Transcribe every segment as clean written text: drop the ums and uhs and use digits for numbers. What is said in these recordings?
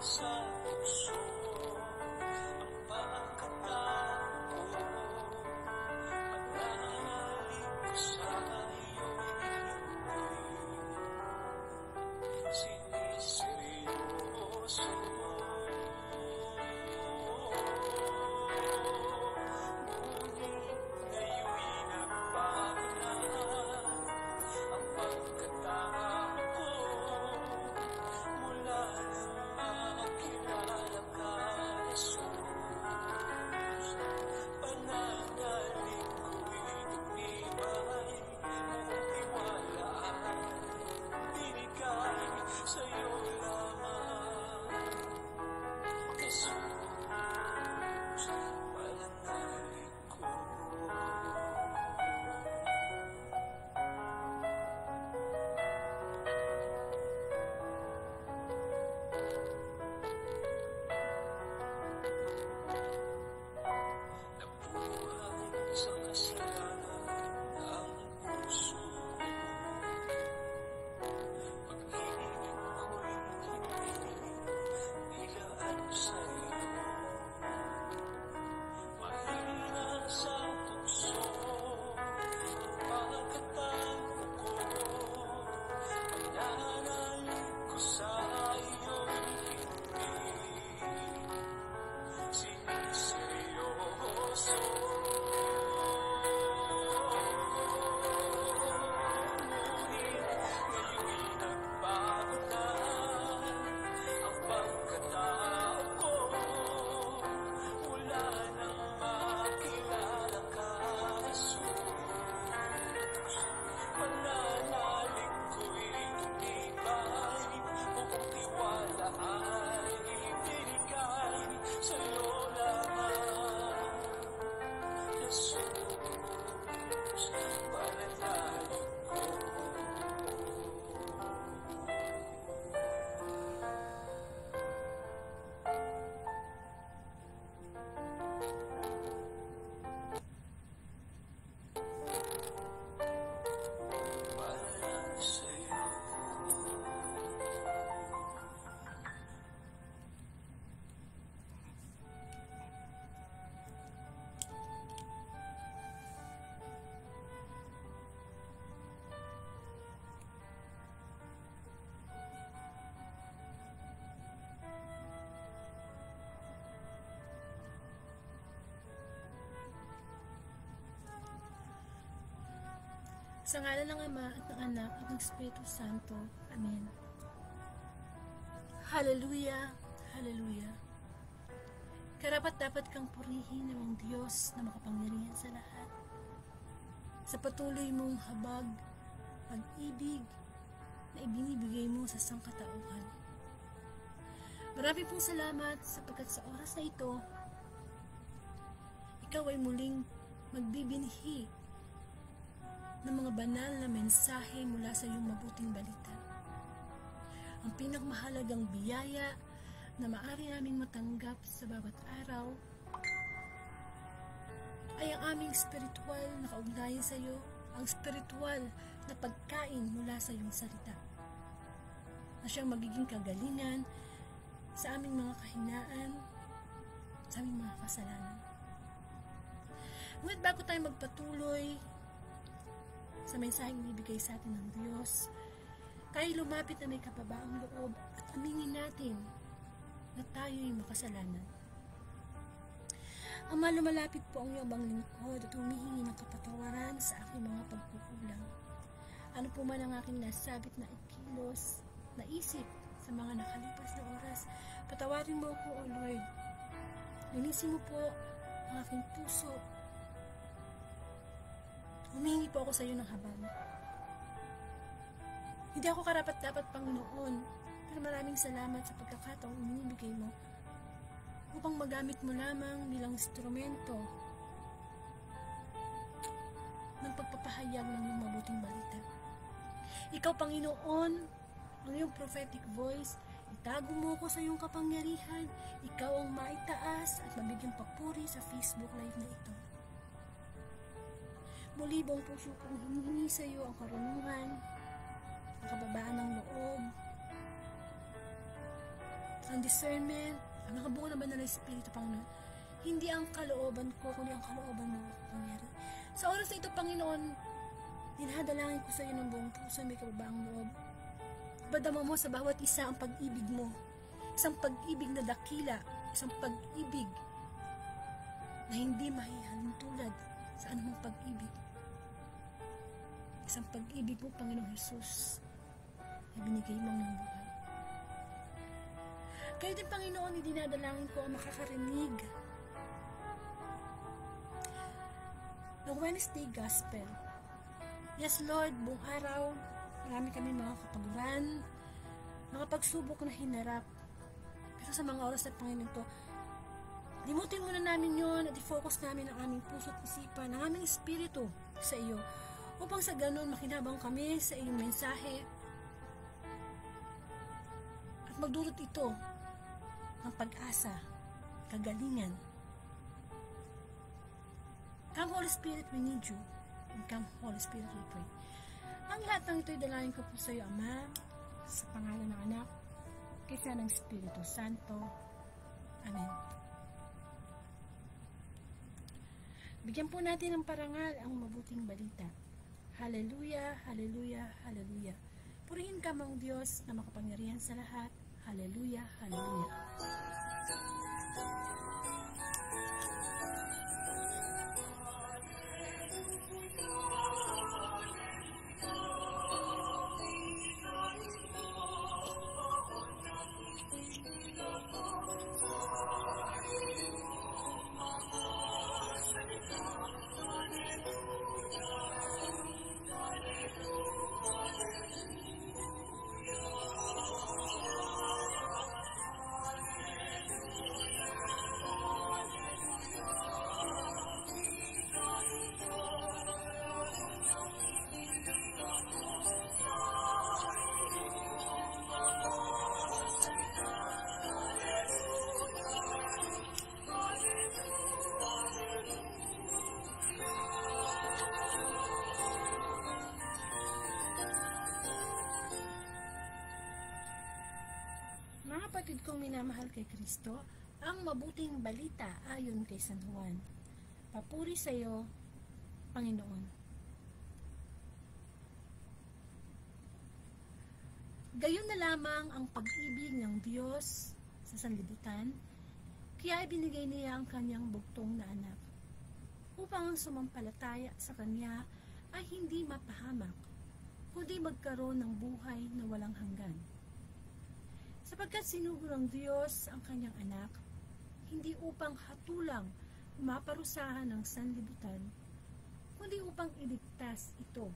sa puso ang pagkatao ko. Pananalig ko sa iyo'y siniseryoso. Ngunit ngayon'y nagbago na ang pagkatao ko. Mula nang makilala ka, Jesus, pananalig ko'y tumibay, mong tiwala ay binigay sa'yo lamang. Jesus, pananalig ko. Nabuhay sa kasalanan ang puso. Pag-ibig ko'y hindi nilaan sa'yo. Mahina sa tukso ang pagkatao ko. Pananalig ko sa iyo'y hindi siniseryoso. Ngunit ngayon'y nagbago na ang pagkatao ko. Mula nang makilala ka, Jesus, pananalig ko'y tumibay, buong tiwala ay binigay sa'yo lamang. Jesus, pananalig ko. Para sa'yo. Sa ngalan ng Ama at ng Anak at ng Espiritu Santo. Amen. Hallelujah! Hallelujah! Karapat-dapat kang purihin ng Diyos na makapangyarihan sa lahat. Sa patuloy mong habag, pag-ibig na ibinibigay mo sa sangkatauhan. Marami pong salamat sapagkat sa oras na ito, ikaw ay muling magbibinhi ng mga banal na mensahe mula sa iyong mabuting balita. Ang pinakmahalagang biyaya na maaari naming matanggap sa bawat araw ay ang aming spiritual na kaugnayan sa iyo, ang spiritual na pagkain mula sa iyong salita, na siyang magiging kagalingan sa aming mga kahinaan, sa aming mga kasalanan. Ngunit bago tayo magpatuloy sa mensaheng ibibigay sa atin ng Diyos, tayo lumapit na may kababaang loob at aminin natin na tayo'y makasalanan. Ama, lumalapit po ang iyong abang lingkod at humihingi ng kapatawaran sa aking mga pagkukulang. Ano po man ang aking nasabit na ikilos, naisip sa mga nakalipas na oras, patawarin mo ako, O Lord. Linisin mo po ang aking puso. Humingi po ako sa iyo ng habag. Hindi ako karapat-dapat, Panginoon, pero maraming salamat sa pagkakataong inibigay mo upang magamit mo lamang bilang instrumento ng pagpapahayag ng iyong mabuting balita. Ikaw, Panginoon, ang iyong prophetic voice, itago mo ko sa iyong kapangyarihan. Ikaw ang maitaas at mabigyan papuri sa Facebook Live na ito. Muli buong puso kong hinihingi sa iyo ang karunungan, ang kababaan ng loob, ang ang discernment, ang nakabuo naman na ng Espiritu, Panginoon. Hindi ang kalooban ko, kundi ang kalooban mo, Panginoon. Sa oras na ito, Panginoon, dinadalangin ko sa iyo ng buong puso, may kababaang loob. Badama mo sa bawat isa ang pag-ibig mo. Isang pag-ibig na dakila, isang pag-ibig na hindi mahihalin tulad sa anumang pag-ibig. Isang pag-ibig mo, Panginoong Jesus, na binigay mo ng buhay. Kaya din, Panginoon, idinadalangin ko ang makakarinig ng Wednesday Gospel. Yes, Lord, buong araw, marami kami mga kapaguran, mga pagsubok na hinarap. Pero sa mga oras na, Panginoon, to, limutin muna namin yon at i-focus namin ang aming puso at isipan, ang aming espiritu sa iyo, upang sa ganun makinabang kami sa iyong mensahe at magdulot ito ng pag-asa, kagalingan. Come, Holy Spirit, we need you. And come, Holy Spirit, we pray. Ang lahat ng ito'y dalangin ko po sa iyo, Ama, sa pangalan ng Anak, kaysa ng Espiritu Santo. Amen. Bigyan po natin ng parangal ang mabuting balita. Hallelujah, hallelujah, hallelujah. Purihin ka, Mang Diyos, na makapangyarihan sa lahat. Hallelujah, hallelujah. Mga kapatid kong minamahal kay Kristo, ang mabuting balita ayon kay San Juan. Papuri sa iyo, Panginoon. Gayon na lamang ang pag-ibig ng Diyos sa sanlibutan, kaya ibinigay niya ang kanyang bugtong na anak, upang ang sumampalataya sa kanya ay hindi mapahamak, kundi magkaroon ng buhay na walang hanggan. Sapagkat sinugo ng Diyos ang kanyang anak, hindi upang hatulang maparusahan ng sanlibutan, kundi upang iligtas ito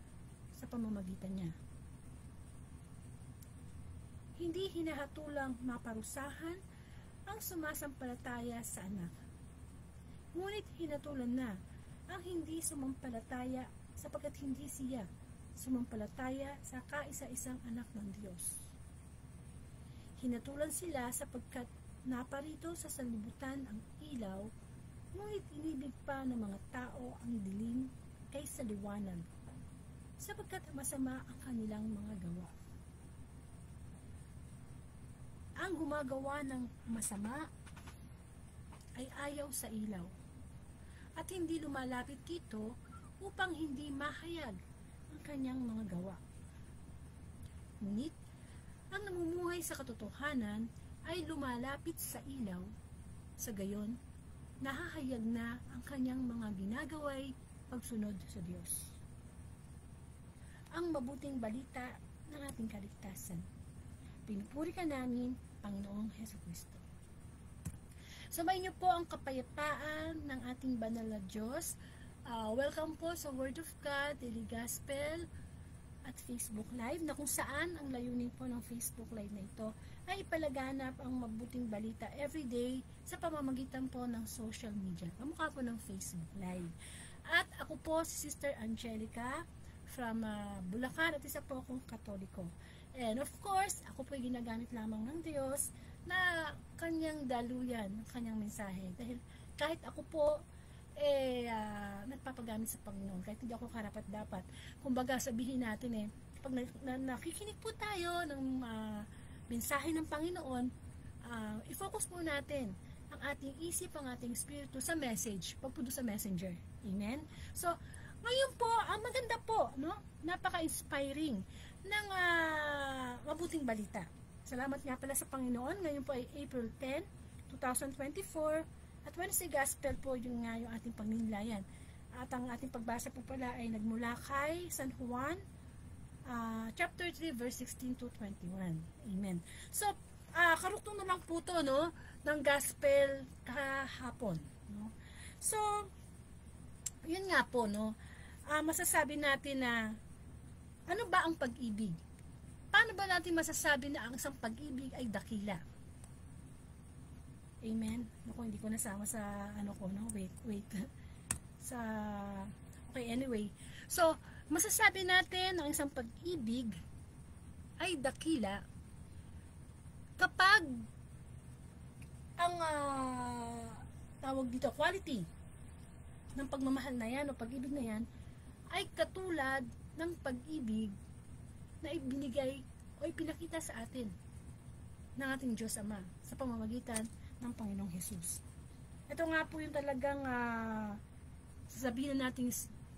sa pamamagitan niya. Hindi hinahatulang maparusahan ang sumasampalataya sa anak, ngunit hinatulan na ang hindi sumampalataya sapagkat hindi siya sumampalataya sa kaisa-isang anak ng Diyos. Hinatulan sila sapagkat naparito sa sanlibutan ang ilaw, ngunit inibig pa ng mga tao ang dilim kaysa liwanag, sapagkat masama ang kanilang mga gawa. Ang gumagawa ng masama ay ayaw sa ilaw, at hindi lumalapit dito upang hindi mahayag ang kanyang mga gawa. Ngunit ang namumuhay sa katotohanan ay lumalapit sa ilaw, sa gayon, nahahayag na ang kanyang mga ginagaway pagsunod sa Diyos. Ang mabuting balita ng ating kaligtasan. Pinupuri ka namin, Panginoong Jesucristo. Sumayin niyo po ang kapayapaan ng ating banal na Diyos. Welcome po sa Word of God, Daily Gospel, at Facebook Live, na kung saan ang layunin po ng Facebook Live na ito ay ipalaganap ang mabuting balita everyday sa pamamagitan po ng social media, kamukha po ng Facebook Live. At ako po si Sister Angelica from Bulacan, at isa po akong Katoliko. And of course, ako po ay ginagamit lamang ng Diyos na kanyang daluyan, kanyang mensahe. Dahil kahit ako po nagpapagamit sa Panginoon, kahit hindi ako karapat-dapat. Kumbaga sabihin natin pag nakikinig po tayo ng mensahe ng Panginoon, i-focus po natin ang ating isip, ang ating spirito sa message, pag po doon sa messenger. Amen? So, ngayon po, ang maganda po, no? Napaka-inspiring ng mabuting balita. Salamat nga pala sa Panginoon. Ngayon po ay April 10, 2024, at Wednesday Gospel po yung ating pagninlayan. At ang ating pagbasa po pala ay nagmula kay San Juan, chapter 3, verse 16 to 21. Amen. So, karugtong na lang po to, no, ng Gospel kahapon. No? So, yun nga po, no, masasabi natin na ano ba ang pag-ibig? Paano ba natin masasabi na ang isang pag-ibig ay dakila? Amen? Naku, hindi ko nasama sa ano ko, no? Wait. Okay, anyway. So, masasabi natin na ang isang pag-ibig ay dakila kapag ang tawag dito, quality ng pagmamahal na yan o pag-ibig na yan ay katulad ng pag-ibig na ibinigay o ipinakita sa atin ng ating Diyos Ama sa pamamagitan ng Panginoong Hesus. Ito nga po yung talagang sasabihin natin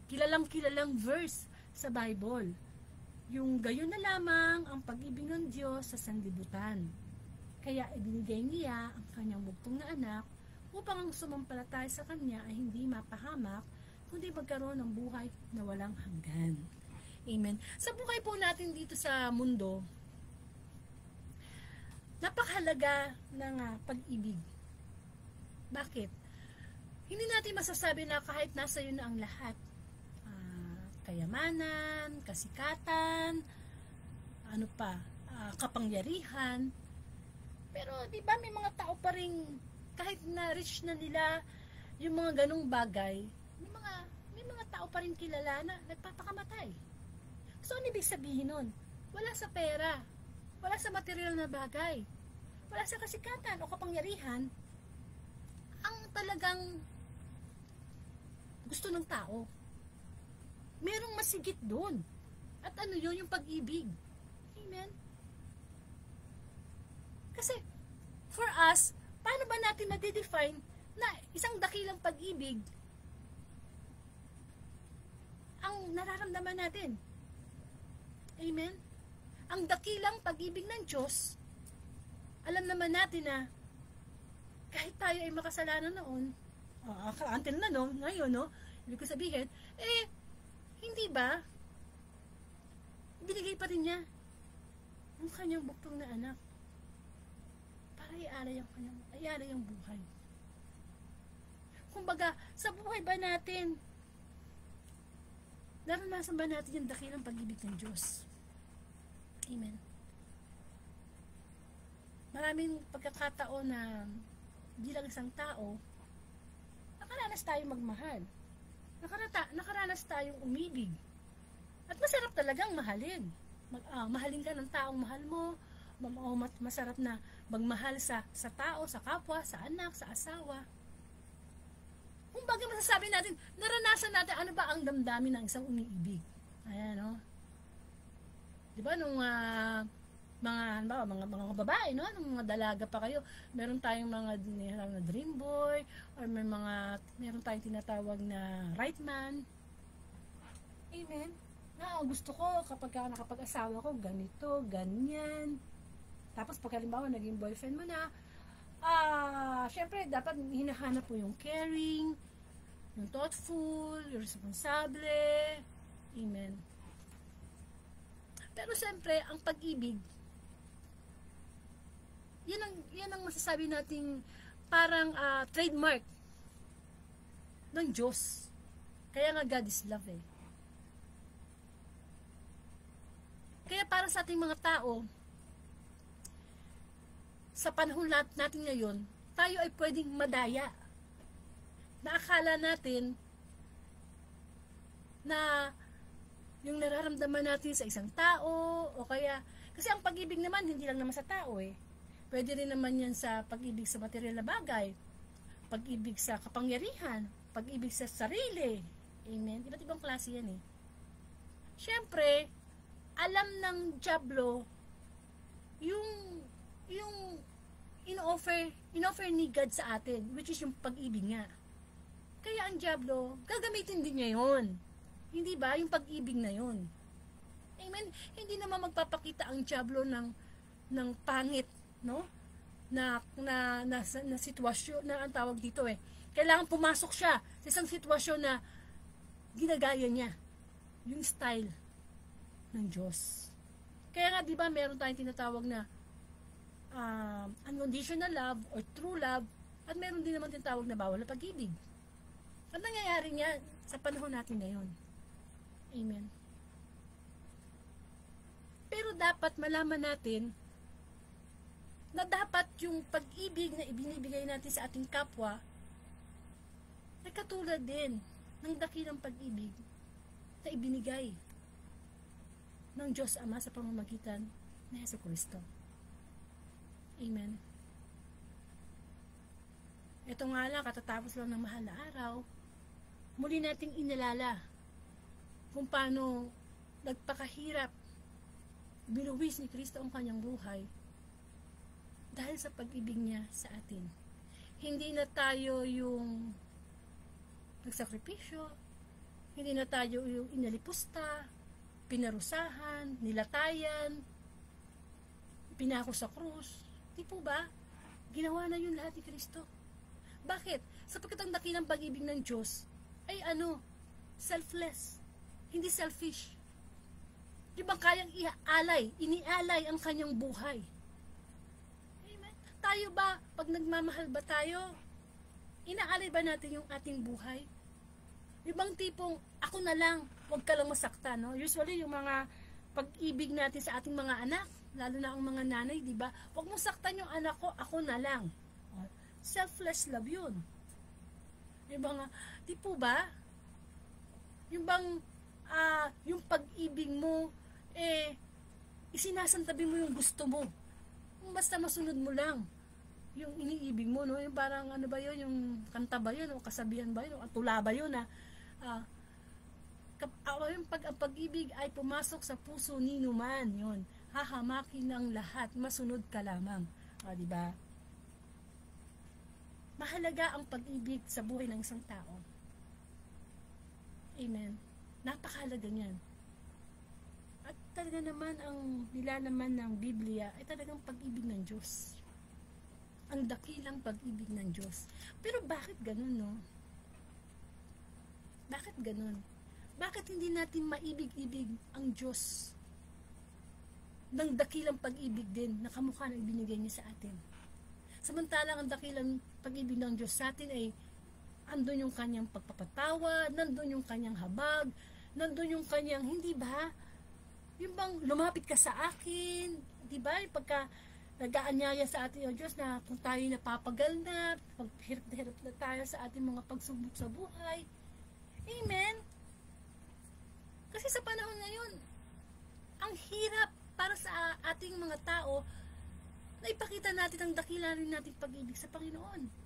kilalang verse sa Bible. Yung gayon na lamang ang pag-ibig ng Diyos sa sanlibutan. Kaya ibinigay niya ang kanyang bugtong na anak upang ang sumampalataya sa kanya ay hindi mapahamak kundi magkaroon ng buhay na walang hanggan. Amen. Sa buhay po natin dito sa mundo, napakahalaga ng pag-ibig. Bakit? Hindi natin masasabi na kahit nasa iyo na ang lahat, kayamanan, kasikatan, kapangyarihan, pero di ba may mga tao pa rin kahit na-reach na nila yung mga ganong bagay, may mga tao pa rin kilala na nagpapakamatay. So, ano ibig sabihin nun? Wala sa pera, wala sa material na bagay, wala sa kasikatan o kapangyarihan ang talagang gusto ng tao. Merong masigit doon. At ano yun? Yung pag-ibig. Amen? Kasi, for us, paano ba natin ma-define na isang dakilang pag-ibig ang nararamdaman natin? Amen? Ang dakilang pag-ibig ng Diyos, alam naman natin na kahit tayo ay makasalanan noon, until na ngayon, ibig ko sabihin, hindi ba? Binigay pa rin niya ang kanyang buktong na anak para ialay ang buhay. Kumbaga, sa buhay ba natin, naranasan ba natin yung dakilang pag-ibig ng Diyos? Amen. Maraming pagkakataon na bilang isang tao, nakaranas tayong magmahal. Nakaranas tayong umibig. At masarap talagang mahalin. Mahalin ka ng taong mahal mo. Masarap na magmahal sa tao, sa kapwa, sa anak, sa asawa. Kung bagay masasabi natin, naranasan natin ano ba ang damdamin ng isang umiibig. Ayan, no? Diba, nung mga babae, no? Nung mga dalaga pa kayo, meron tayong mga dream boy, or meron tayong tinatawag na right man. Amen. Gusto ko kapag nakapag-asawa ko, ganito, ganyan. Tapos pag halimbawa naging boyfriend mo na, syempre dapat hinahanap mo yung caring, yung thoughtful, yung responsable. Amen. Pero syempre, ang pag-ibig, yan ang masasabi nating parang trademark ng Diyos. Kaya nga God is love eh. Kaya para sa ating mga tao, sa panahon natin ngayon, tayo ay pwedeng madaya. Naakala natin na yung nararamdaman natin sa isang tao, o kaya, kasi ang pag-ibig naman, hindi lang naman sa tao eh. Pwede rin naman yan sa pag-ibig sa material na bagay, pag-ibig sa kapangyarihan, pag-ibig sa sarili. Amen? Iba't ibang klase yan eh. Siyempre, alam ng dyablo yung inoffer ni God sa atin, which is yung pag-ibig nga. Kaya ang diablo, gagamitin din niya yun. Hindi ba? Yung pag-ibig na yun. Amen? Hindi naman magpapakita ang diablo ng pangit, no? Na sitwasyon, na ang tawag dito kailangan pumasok siya sa isang sitwasyon na ginagaya niya yung style ng Diyos. Kaya nga, di ba, meron tayong tinatawag na unconditional love or true love, at meron din naman tinatawag na bawal na pag-ibig. At nangyayari niya sa panahon natin ngayon. Amen. Pero dapat malaman natin na dapat yung pag-ibig na ibinibigay natin sa ating kapwa ay katulad din ng dakilang pag-ibig na ibinigay ng Diyos Ama sa pamamagitan ni Jesucristo. Amen. Ito nga lang, katatapos lang ng mahal na araw, muli nating inalala kung paano nagpakahirap, binuwis ni Kristo ang kanyang buhay dahil sa pag-ibig niya sa atin. Hindi na tayo yung nagsakripisyo, hindi na tayo yung inalipusta, pinarusahan, nilatayan, pinako sa krus. Di po ba? Ginawa na yun lahat ni Kristo. Bakit? Sapagkat ang dakilang pag-ibig ng Diyos ay selfless, hindi selfish. Di ba kayang inialay ang kanyang buhay? Amen. Tayo ba, pag nagmamahal ba tayo, inaalay ba natin yung ating buhay? Ibang tipong, ako na lang, huwag ka lang masaktan, no? Usually, yung mga pag-ibig natin sa ating mga anak, lalo na ang mga nanay, di ba? Huwag mong saktan yung anak ko, ako na lang. Selfless love yun. Yung mga, di po ba? Yung bang, yung pag-ibig mo, isinasantabi mo yung gusto mo. Basta masunod mo lang yung iniibig mo, no? Yung parang, ano ba yun? Yung kanta ba yun? O kasabihan ba yun? O tula ba yun, yung pag-ibig ay pumasok sa puso ni numan, yun. Hahamakin ng lahat, masunod ka lamang. Di ba? Mahalaga ang pag-ibig sa buhay ng isang tao. Amen. Napakahalaga niyan. At talaga naman ang nilalaman ng Biblia ay talagang pag-ibig ng Diyos. Ang dakilang pag-ibig ng Diyos. Pero bakit ganun, no? Bakit ganun? Bakit hindi natin maibig-ibig ang Diyos ng dakilang pag-ibig din na kamukha na ibinigay niya sa atin? Samantalang ang dakilang pag-ibig ng Diyos sa atin ay andun yung kanyang pagpapatawad, nandun yung kanyang habag, nandun yung kanyang, hindi ba? Yung bang lumapit ka sa akin, di ba? Yung pagka nag-aanyaya sa atin ang Diyos na kung tayo napapagal na, paghirap na hirap na tayo sa ating mga pagsubok sa buhay. Amen? Kasi sa panahon ngayon, ang hirap para sa ating mga tao na ipakita natin ang dakila rin nating pag-ibig sa Panginoon.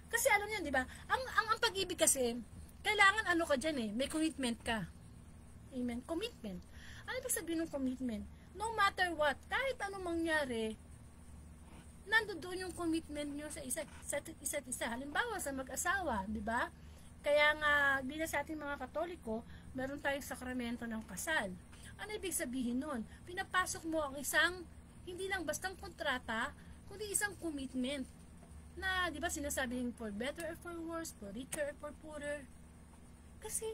Kasi alam niyo, di ba? Ang pag-ibig kasi, kailangan ano ka dyan may commitment ka. Amen? Commitment. Ano ibig sabihin ng commitment? No matter what, kahit anong mangyari, nandoon yung commitment nyo sa isa't isa. Halimbawa, sa mag-asawa, di ba? Kaya nga, bilang sa ating mga Katoliko, meron tayong sakramento ng kasal. Ano ibig sabihin nun? Pinapasok mo ang isang, hindi lang bastang kontrata, kundi isang commitment. Na, di ba, sinasabing for better or for worse, for richer or for poorer. Kasi,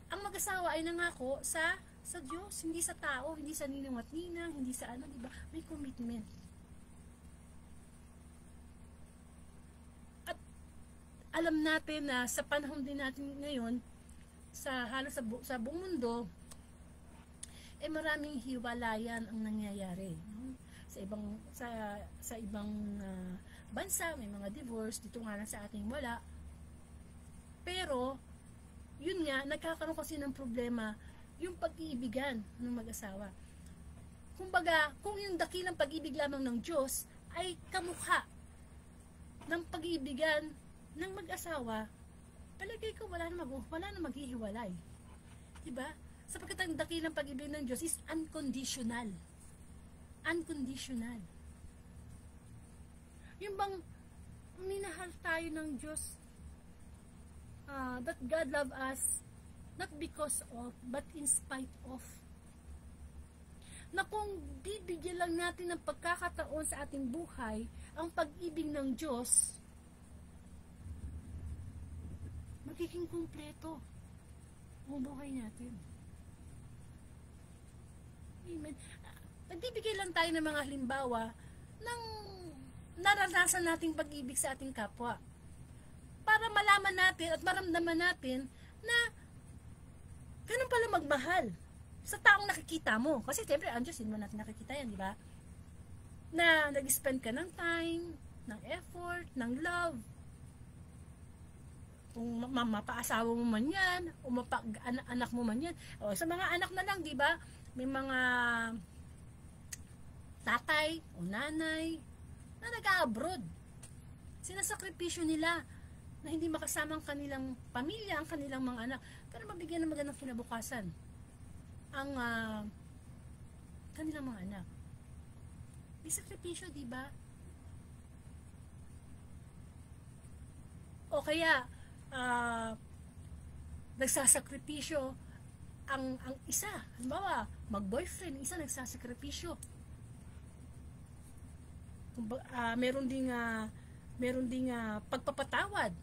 ang mag-asawa ay nangako sa Diyos, hindi sa tao, hindi sa ninang at ninang, hindi sa ano, di ba? May commitment. At alam natin na sa panahon din natin ngayon, halos sa buong mundo, maraming hiwalayan ang nangyayari. No? Sa ibang bansa, may mga divorce, dito nga lang sa ating wala. Pero, yun nga, nagkakaroon kasi ng problema yung pag-iibigan ng mag-asawa. Kumbaga, kung yung dakilang pag-ibig lamang ng Diyos ay kamukha ng pag-iibigan ng mag-asawa, palagay ko wala na maghihiwalay. Diba? Sapagkat ang dakilang pag-ibig ng Diyos is unconditional. unconditional. Yung bang minahal tayo ng Diyos, that God love us not because of, but in spite of. Na kung bibigyan lang natin ng pagkakataon sa ating buhay ang pag-ibig ng Diyos, magiging kumpleto ang buhay natin. Amen. Nagbibigay lang tayo ng mga halimbawa ng naranasan nating pag-ibig sa ating kapwa. Para malaman natin at maramdaman natin na ganun pala magmahal sa taong nakikita mo. Kasi siyempre, ang Diyos, hindi mo natin nakikita yan, di ba? Na nag-spend ka ng time, ng effort, ng love. Kung mapaasawa mo man yan, o anak mo man yan. O, sa mga anak na lang, di ba? May mga tatay o nanay na nag-abroad. Sinasakripisyo nila na hindi makasama ang kanilang pamilya, ang kanilang mga anak, pero mabigyan ng magandang kinabukasan ang kanilang mga anak. May sakripisyo, di ba? O kaya nagsasakripisyo ang isa, halimbawa mag-boyfriend, isa nagsasakripisyo. Meron ding pagpapatawad.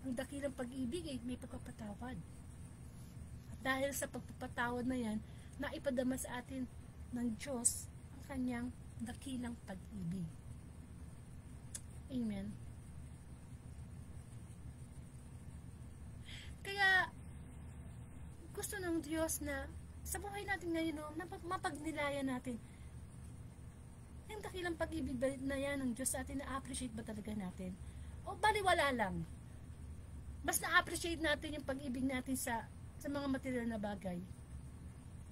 Ang dakilang pag-ibig ay may pagpapatawad. At dahil sa pagpapatawad na yan, naipadama sa atin ng Diyos ang kanyang dakilang pag-ibig. Amen. Kaya gusto ng Diyos na sa buhay natin ngayon, na mapagnilayan natin yung dakilang pag-ibig na yan ng Diyos sa atin, na-appreciate ba talaga natin? O baliwala lang? Mas na-appreciate natin yung pag-ibig natin sa mga material na bagay.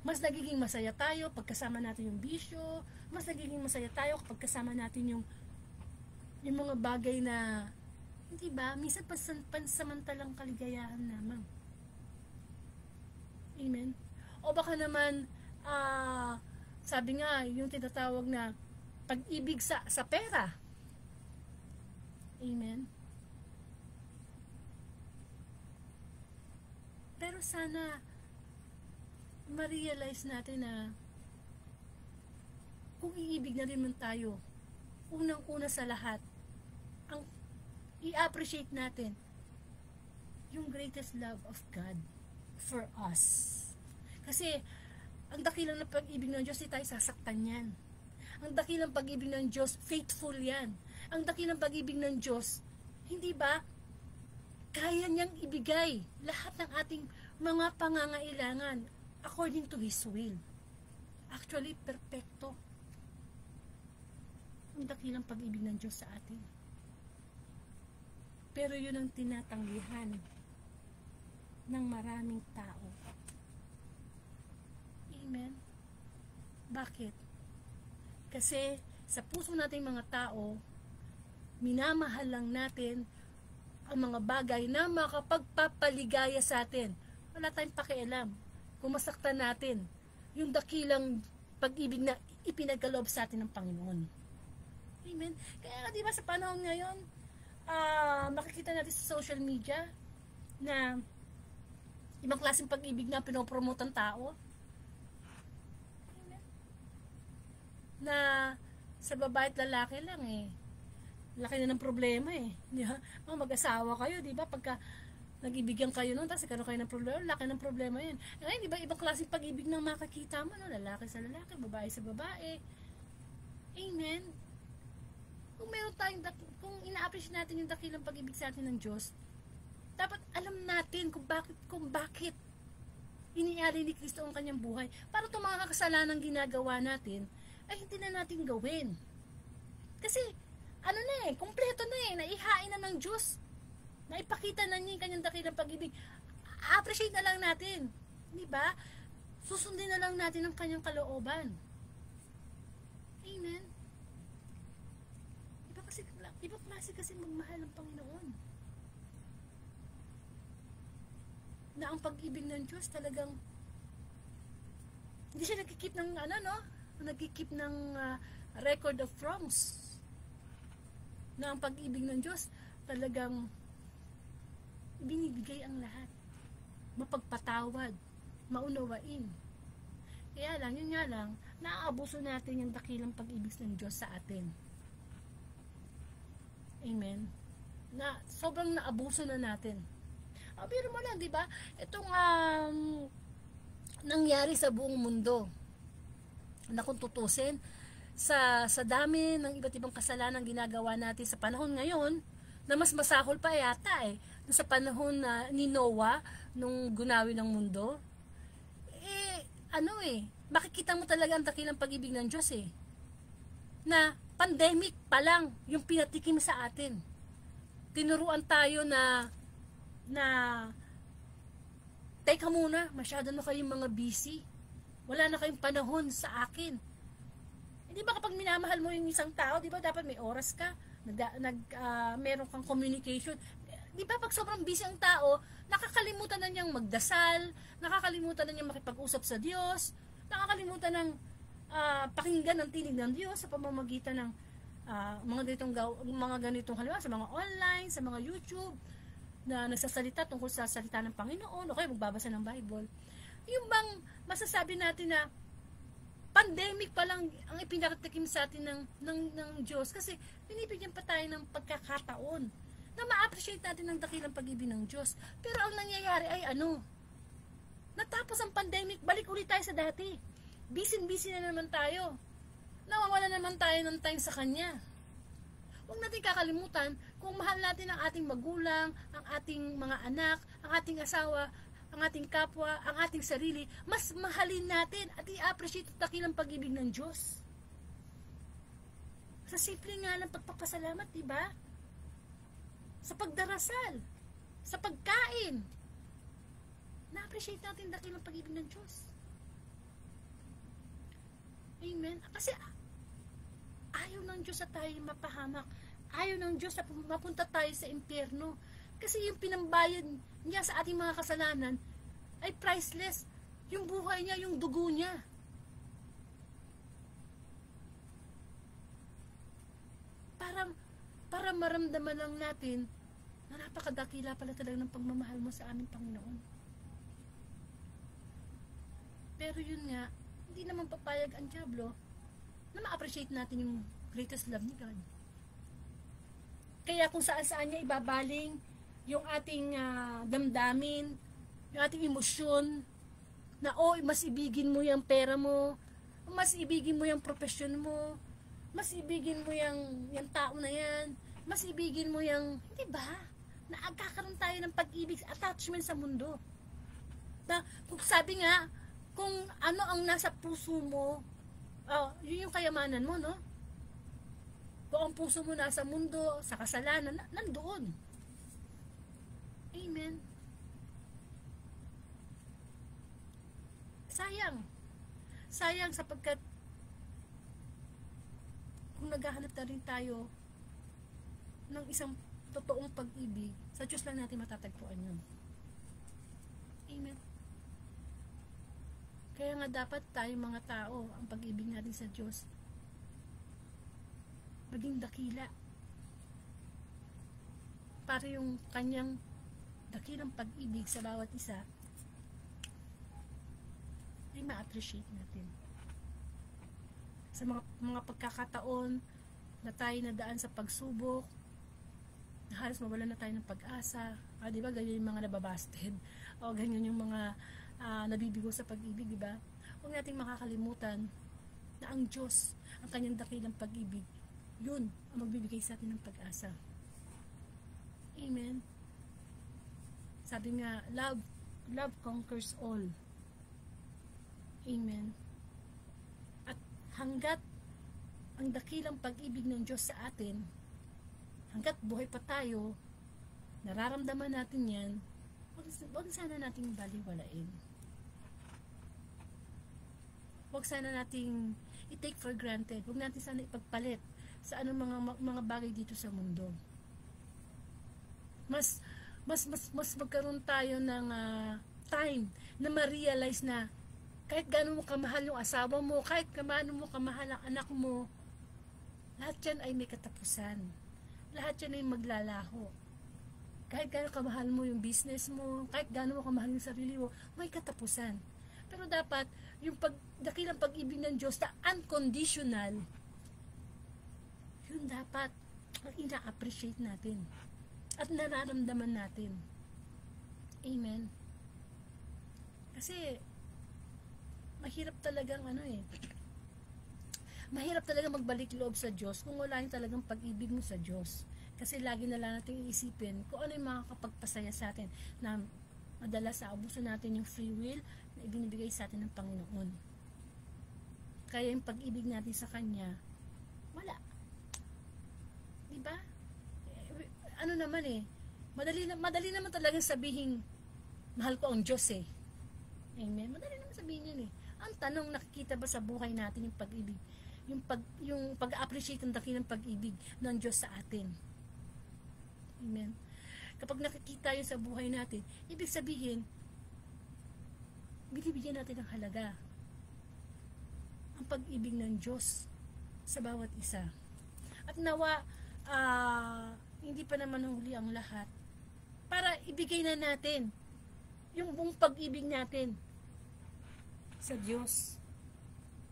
Mas nagiging masaya tayo pagkasama natin yung bisyo, mas nagiging masaya tayo kapag kasama natin yung mga bagay na, hindi ba, minsan pansamantalang kaligayahan lamang. Amen? O baka naman, sabi nga, yung tinatawag na pag-ibig sa pera. Amen? Pero sana ma-realize natin na kung iibig na rin man tayo, unang-una sa lahat, ang i-appreciate natin yung greatest love of God for us. Kasi ang dakilang na pag-ibig ng Diyos, hindi tayo sasaktan yan. Ang dakilang pag-ibig ng Diyos, faithful yan. Ang dakilang pag-ibig ng Diyos, hindi ba, kaya niyang ibigay lahat ng ating mga pangangailangan according to His will. Actually, perfecto ang dakilang pag-ibig ng Diyos sa atin. Pero yun ang tinatanggihan ng maraming tao. Amen? Bakit? Kasi sa puso nating mga tao, minamahal lang natin ang mga bagay na makapagpapaligaya sa atin. Wala tayong pakialam kung masaktan natin yung dakilang pag-ibig na ipinagkaloob sa atin ng Panginoon. Amen? Kaya di ba sa panahon ngayon, makikita natin sa social media na ibang klaseng pag-ibig na pinopromote ng tao. Amen? Na sa babae at lalaki lang laki na ng problema di ba? Mag-asawa kayo, di ba? Pagka nag-ibigan kayo noon, tapos kayo ng problema, laki ng problema yun. Ngayon, di ba, ibang klaseng pag-ibig na makakita mo, no? Lalaki sa lalaki, babae sa babae. Amen? Kung meron tayong, kung ina-appreciate natin yung dakilang pag-ibig sa atin ng Diyos, dapat alam natin kung bakit inialay ni Kristo ang kanyang buhay. Para itong mga kasalanan ginagawa natin, ay hindi na natin gawin. Kasi, kumpleto na naihain na ng Diyos. Naipakita na niya yung kanyang dakilang pag-ibig. Appreciate na lang natin. Di ba? Susundin na lang natin ang kanyang kalooban. Amen? Iba klase kasi magmahal ng Panginoon. Na ang pag-ibig ng Diyos talagang hindi siya nagkikip ng nagkikip ng record of wrongs, na ang pag-ibig ng Diyos talagang binibigay ang lahat, mapagpatawad, maunawain. Kaya lang, yun nga lang, naaabuso natin yung dakilang pag-ibig ng Diyos sa atin. Amen. Na sobrang naabuso na natin. Pero mo lang, di ba? Itong nangyari sa buong mundo. Na kung tutusin, sa dami ng iba't ibang kasalanan ginagawa natin sa panahon ngayon, na mas masahol pa yata sa panahon ni Noah, nung gunawi ng mundo, makikita mo talaga ang dakilang pag-ibig ng Diyos na pandemic pa lang yung pinatikim sa atin. Tinuruan tayo na teka muna, masyado na kayong mga busy. Wala na kayong panahon sa akin. Di ba kapag minamahal mo yung isang tao, di ba dapat may oras ka, meron kang communication. Di ba pag sobrang busy ang tao, nakakalimutan na niyang magdasal, nakakalimutan na niyang makipag-usap sa Diyos, nakakalimutan ng pakinggan ng tinig ng Diyos sa pamamagitan ng mga ganitong halimbawa sa mga online, sa mga YouTube na nagsasalita tungkol sa salita ng Panginoon, o kaya magbabasa ng Bible. Yung bang masasabi natin na pandemic pa lang ang ipinakatikim sa atin ng Diyos, kasi binibigyan pa tayo ng pagkakataon na ma-appreciate natin ang dakilang pag-ibig ng Diyos. Pero ang nangyayari ay natapos ang pandemic, balik ulit tayo sa dati. Busy na naman tayo. Nawawala naman tayo ng time sa Kanya. Huwag natin kakalimutan, kung mahal natin ang ating magulang, ang ating mga anak, ang ating asawa, ang ating kapwa, ang ating sarili, mas mahalin natin at i-appreciate ang dakilang pag-ibig ng Diyos. Sa simple nga ng pagpapasalamat, diba? Sa pagdarasal, sa pagkain, na-appreciate natin ang dakilang pag-ibig ng Diyos. Amen? Kasi ayaw ng Diyos na tayo mapahamak. Ayaw ng Diyos na mapunta tayo sa impyerno. Kasi yung pinambayad niya sa ating mga kasalanan ay priceless. Yung buhay niya, yung dugo niya. Para maramdaman lang natin na napakadakila pala talaga ng pagmamahal mo sa aming Panginoon. Pero yun nga, hindi naman papayag ang dyablo na ma-appreciate natin yung greatest love ni God. Kaya kung saan-saan niya ibabaling yung ating damdamin, yung ating emosyon, na mas ibigin mo yung pera mo, mas ibigin mo yung profesyon mo, mas ibigin mo yung tao na yan, mas ibigin mo yung, hindi ba? Nagkakaroon tayo ng pag-ibig, attachment sa mundo. Na, kung sabi nga, kung ano ang nasa puso mo, yun yung kayamanan mo, no? Kung ang puso mo nasa mundo, sa kasalanan, nandoon. Amen. Sayang sapagkat kung naghahanap na rin tayo ng isang totoong pag-ibig, sa Diyos lang natin matatagpuan yun. Amen. Kaya nga dapat tayo mga tao, ang pag-ibig natin sa Diyos, maging dakila. Para yung kanyang dakilang pag-ibig sa bawat isa ay ma-appreciate natin. Sa mga pagkakataon na tayo nadaan sa pagsubok, na halos mawalan na tayo ng pag-asa, di ba ganyan yung mga nababasted, o ganyan yung mga nabibigo sa pag-ibig, di ba? Huwag nating makakalimutan na ang Diyos, ang kanyang dakilang pag-ibig, yun ang magbibigay sa atin ng pag-asa. Amen. Sabi nga, love conquers all. Amen. At hanggat ang dakilang pag-ibig ng Diyos sa atin, hanggat buhay pa tayo, nararamdaman natin yan, huwag sana nating baliwalain. Huwag sana nating i-take for granted. Huwag natin sana ipagpalit sa anong mga bagay dito sa mundo. Mas magkaroon tayo ng time na ma-realize na Kahit gaano mo kamahal yung asawa mo, kahit gaano mo kamahal ang anak mo, lahat yan ay may katapusan. Lahat yan ay maglalaho. Kahit gaano kamahal mo yung business mo, kahit gaano mo kamahal yung sarili mo, may katapusan. Pero dapat, yung dakilang pag-ibig ng Diyos na unconditional, yun dapat ang ina-appreciate natin at nararamdaman natin. Amen. Kasi mahirap talagang mahirap talaga magbalik loob sa Diyos kung wala yung talagang pag-ibig mo sa Diyos. Kasi lagi na lang natin iisipin kung ano yung makakapagpasaya sa atin na madalas sa abuso natin yung free will na ibinibigay sa atin ng Panginoon. Kaya yung pag-ibig natin sa Kanya, wala. Diba? Ano naman madali naman talagang sabihin, mahal ko ang Diyos Amen? Madali naman sabihin yun Ang tanong, nakikita ba sa buhay natin yung pag-ibig? Yung pag-appreciate ng dakilang pag-ibig ng Diyos sa atin. Amen? Kapag nakikita yun sa buhay natin, ibig sabihin, binibigyan natin ng halaga ang pag-ibig ng Diyos sa bawat isa. At nawa, hindi pa naman huli ang lahat, para ibigay na natin yung buong pag-ibig natin sa Diyos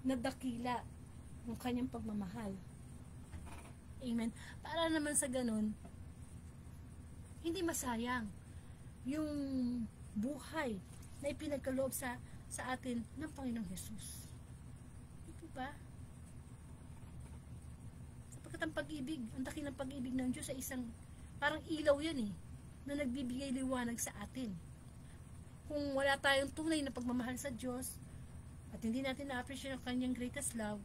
na dakila ng kanyang pagmamahal. Amen. Para naman sa ganun, hindi masayang yung buhay na ipinagkaloob sa atin ng Panginoong Hesus. Ito ba? Sapagkat ang pag-ibig, ang dakilang pag-ibig ng Diyos ay isang, parang ilaw yan na nagbibigay liwanag sa atin. Kung wala tayong tunay na pagmamahal sa Diyos, at hindi natin na-appreciate ang kanyang greatest love,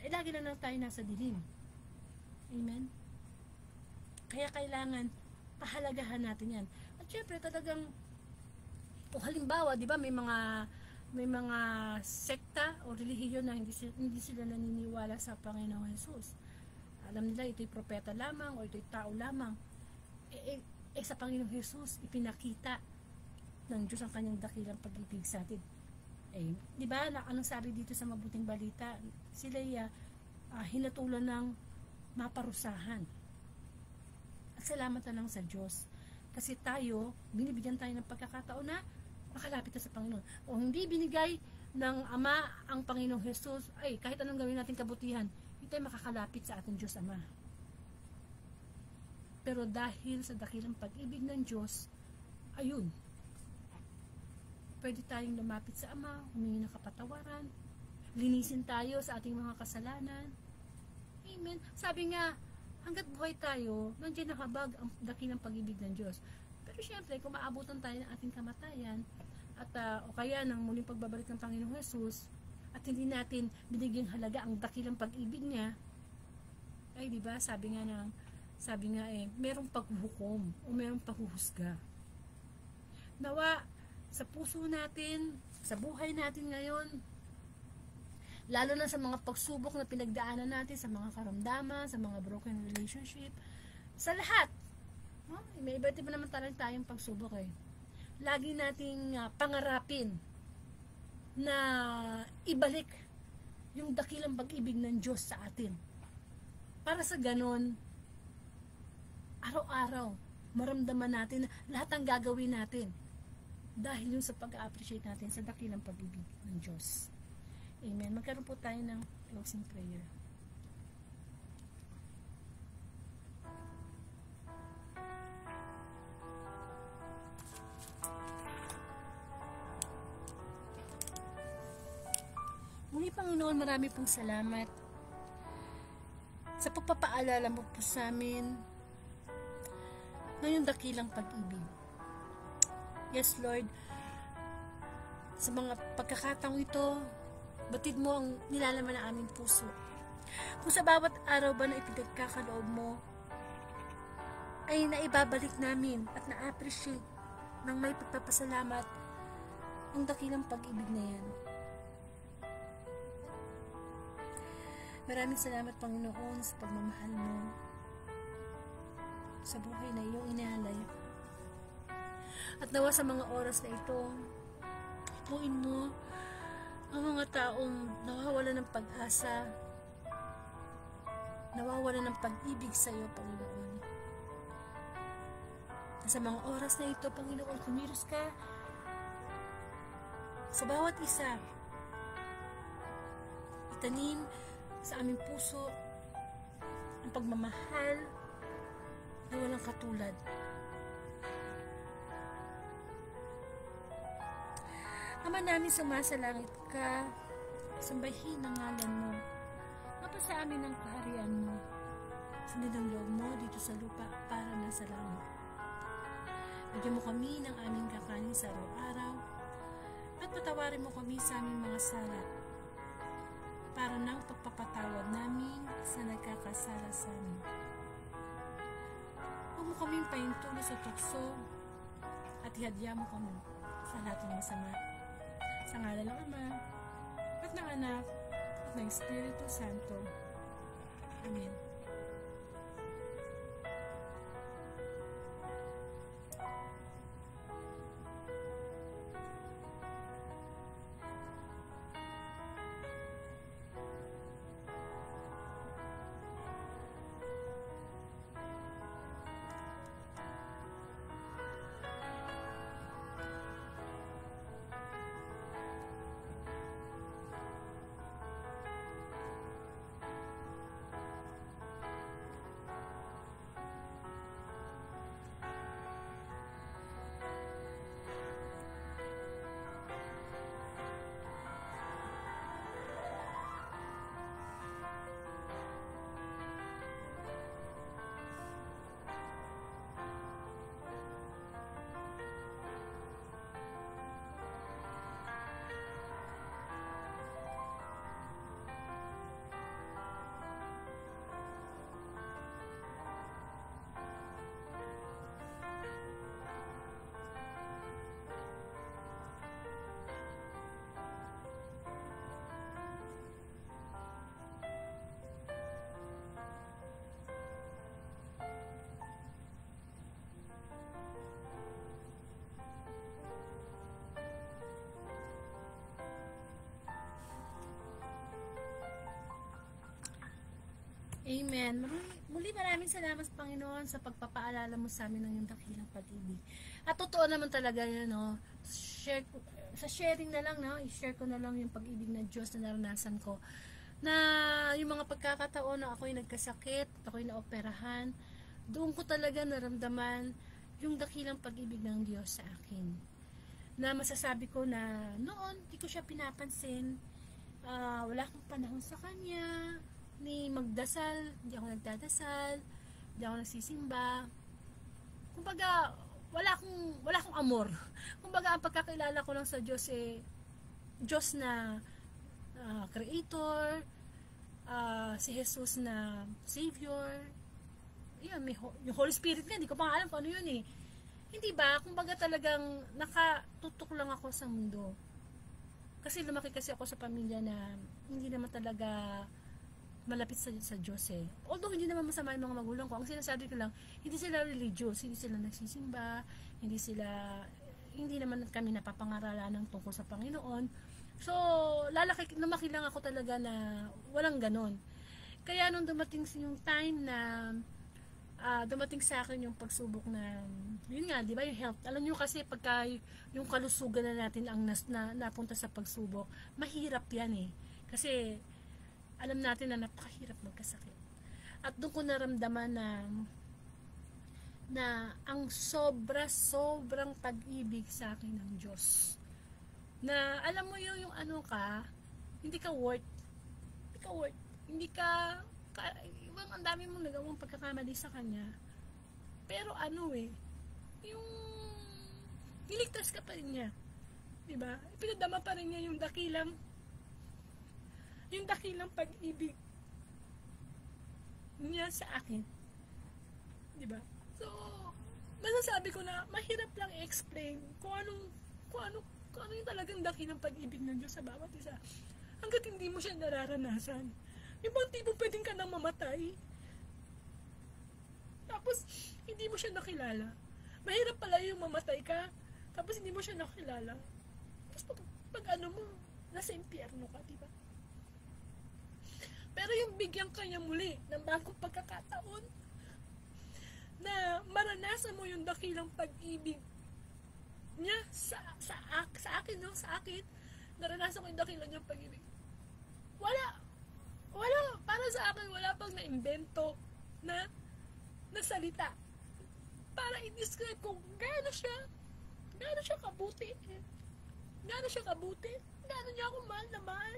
lagi na lang tayo nasa dilim. Amen? Kaya kailangan pahalagahan natin yan. At syempre talagang, kung halimbawa, di ba, may mga sekta o relihiyon na hindi sila naniniwala sa Panginoong Hesus. Alam nila ito'y propeta lamang o ito'y tao lamang. Sa Panginoong Hesus, ipinakita ng Diyos ang kanyang dakilang pag-ibig sa atin. Di ba, anong sabi dito sa mabuting balita? Sila hinatulan ng maparusahan. At salamat na lang sa Diyos. Kasi tayo, binibigyan tayo ng pagkakataon na makalapit na sa Panginoon. O hindi binigay ng Ama ang Panginoong Hesus, kahit anong gawin natin kabutihan, hindi tayo makakalapit sa ating Diyos Ama. Pero dahil sa dakilang pag-ibig ng Diyos, ayun, pwede tayong lumapit sa Ama, humingi ng kapatawaran, linisin tayo sa ating mga kasalanan. Amen. Sabi nga, hanggat buhay tayo, nandiyan nakabag ang dakilang pag-ibig ng Diyos. Pero syempre, kung maabutan tayo ng ating kamatayan, at o kaya ng muling pagbabalik ng Panginoong Hesus, at hindi natin binigyang halaga ang dakilang pag-ibig niya, di ba, sabi nga merong paghuhukom o merong paghuhusga. Nawa, sa puso natin, sa buhay natin ngayon, lalo na sa mga pagsubok na pinagdaanan natin, sa mga karamdaman, sa mga broken relationship, sa lahat, may iba't iba naman tayong pagsubok lagi nating pangarapin na ibalik yung dakilang pag-ibig ng Diyos sa atin. Para sa ganon, araw-araw, maramdaman natin na lahat ang gagawin natin dahil yung sa pag-appreciate natin sa dakilang pag-ibig ng Diyos. Amen. Magkaroon po tayo ng closing prayer. Muli, Panginoon, marami pong salamat sa pagpapaalala mo po sa amin ng iyong dakilang pag-ibig. Yes, Lord, sa mga pagkakataong ito, batid mo ang nilalaman ng aming puso. Kung sa bawat araw ba na ipinagkakaloob mo, ay naibabalik namin at na-appreciate ng may pagpapasalamat ang dakilang pag-ibig na yan. Maraming salamat, Panginoon, sa pagmamahal mo sa buhay na iyong inalay. At nawa sa mga oras na ito, ipuin mo ang mga taong nawawalan ng pag-asa, nawawalan ng pag-ibig sa iyo, Panginoon. Sa mga oras na ito, Panginoon, kumilos ka sa bawat isa. Itanim sa aming puso ang pagmamahal na walang katulad. Ama namin, sumasalangit ka, sambahin ang ngalan mo. Mapasa amin ang kaharian mo. Sundin ang loob mo dito sa lupa para nasa langit. Bigyan mo kami ng aming kakanin sa araw-araw at patawarin mo kami sa aming mga sala para ng pagpapatawad namin sa nagkakasala sa amin. Huwag mo kaming pahintulo sa tukso at ihadya mo kami sa lahat ng masama. Sa ngalan ng Ama at ng Anak at ng Espiritu Santo. Amen. Amen. Muli maraming salamat, Panginoon, sa pagpapaalala mo sa amin ng iyong dakilang pag-ibig. At totoo naman talaga yun, no? Sa sharing na lang, no? I-share ko na lang yung pag-ibig ng Diyos na naranasan ko. Na yung mga pagkakataon na ako'y nagkasakit, ako'y naoperahan, doon ko talaga naramdaman yung dakilang pag-ibig ng Diyos sa akin. Na masasabi ko na noon, di ko siya pinapansin. Wala akong panahon sa Kanya, ni magdasal, hindi ako nagdadasal, hindi ako nagsisimba. Kumbaga, wala akong amor. Kumbaga, ang pagkakilala ko lang sa Diyos Diyos na Creator, si Jesus na Savior, yun, yung Holy Spirit nga, hindi ko pa alam kung ano yun Hindi ba? Kumbaga talagang nakatutok lang ako sa mundo. Kasi lumaki kasi ako sa pamilya na hindi naman talaga malapit sa Diyos Although hindi naman masama yung mga magulang ko, ang sinasabi ko lang, hindi sila religious, hindi sila nagsisimba, hindi naman kami napapangaralan ng tungkol sa Panginoon. So, lumaki lang ako talaga na walang ganon. Kaya nung dumating yung time na dumating sa akin yung pagsubok na, yun nga, di ba, yung health. Alam nyo kasi pagka yung kalusugan na natin ang napunta sa pagsubok, mahirap yan Kasi, alam natin na napakahirap magkasakit. At doon ko naramdaman na ang sobrang pag-ibig sa akin ng Diyos. Na alam mo yung ano ka, hindi ka worth. Hindi ka ibang ang dami mong nagawang pagkakamali sa Kanya. Pero yung niligtas ka pa rin niya. Diba? Pinadama pa rin niya yung dakilang pag-ibig niya sa akin. Diba? So, masasabi ko na mahirap lang i-explain kung ano yung talagang dakilang pag-ibig ng Diyos sa bawat isa. Hanggat hindi mo siya nararanasan. Yung bang tipo pwedeng ka nang mamatay. Tapos, hindi mo siya nakilala. Mahirap pala yung mamatay ka, tapos hindi mo siya nakilala. Tapos pag nasa impyerno ka, di ba? Pero yung bigyan ka niya muli ng bagong pagkakataon na maranasan mo yung dakilang pag-ibig niya sa akin, no? Sa akin, naranasan ko yung dakilang niyang pag-ibig. Wala, para sa akin, wala pang na-invento na salita para i-describe kung gaano siya kabuti, gaano niya ako mahal na mahal.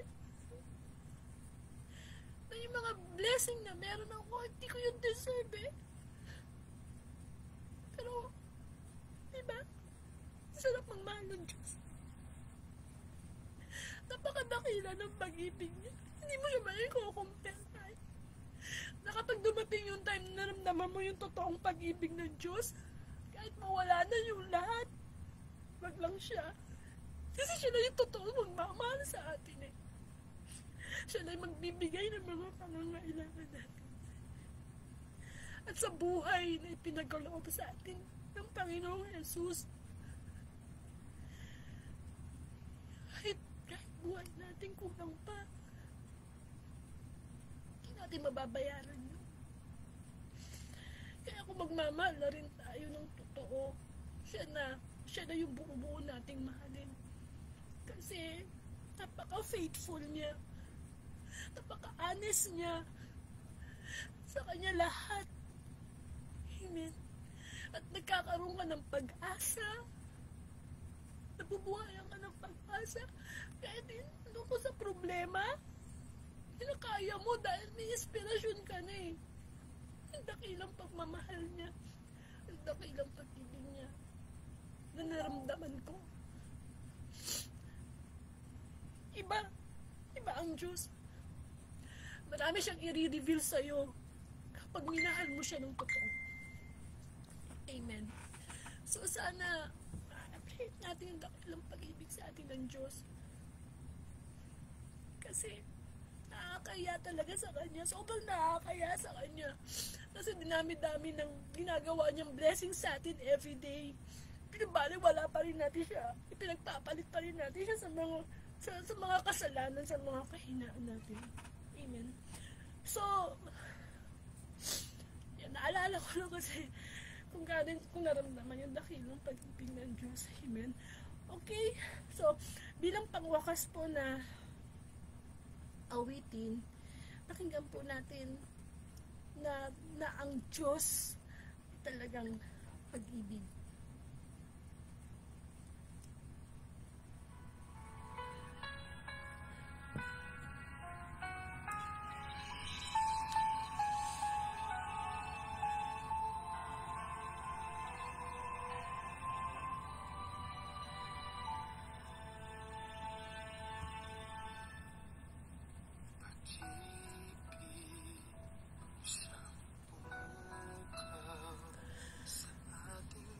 Na yung mga blessing na meron ako, hindi ko yung deserve eh. Pero, diba? Sarap magmahal ng Diyos. Napakadakila ng pag-ibig niya. Hindi mo siya maikukumpare. Na kapag dumating yung time na naramdaman mo yung totoong pag-ibig ng Diyos, kahit mawala na yung lahat, wag lang siya. Kasi siya na yung totoong magmamahal sa atin eh. Siya na yung magbibigay ng mga pangangailangan natin. At sa buhay na ipinagkaloob sa atin ng Panginoong Jesus, kahit buhay natin kulang pa, hindi natin mababayaran yun. Kaya kung magmamahal na rin tayo ng totoo, siya na yung buo-buo nating mahalin. Kasi napaka-faithful niya, napaka-honest niya sa kanya lahat. Amen. At nagkakaroon ka ng pag-asa, nabubuhayan ka ng pag-asa, kahit ano ko sa problema, kinakaya mo dahil may inspirasyon ka na eh. Ang dakilang pagmamahal niya, ang dakilang pag-ibig niya na naramdaman ko. Iba ang Diyos. Marami siyang i-reveal sa'yo kapag minahal mo siya ng totoo. Amen. So sana appreciate natin yung dakilang pag-ibig sa atin ng Diyos. Kasi nakakaya talaga sa Kanya. Sobrang nakakaya sa Kanya. Kasi dinami-dami ng ginagawa niyang blessing sa atin everyday. Pinabaliwala pa rin natin siya. Ipinagpapalit pa rin natin siya sa mga kasalanan, sa mga kahinaan natin. Amen. So, yan, naalala ko lang kasi kung naramdaman yung dakilang pag-ibig ng Diyos. Amen. Okay, so, bilang pangwakas po na awitin, pakinggan po natin na ang Diyos talagang pag-ibig. Pag-ibig siyang pumukaw sa ating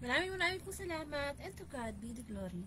Maraming po salamat, and to God be the glory.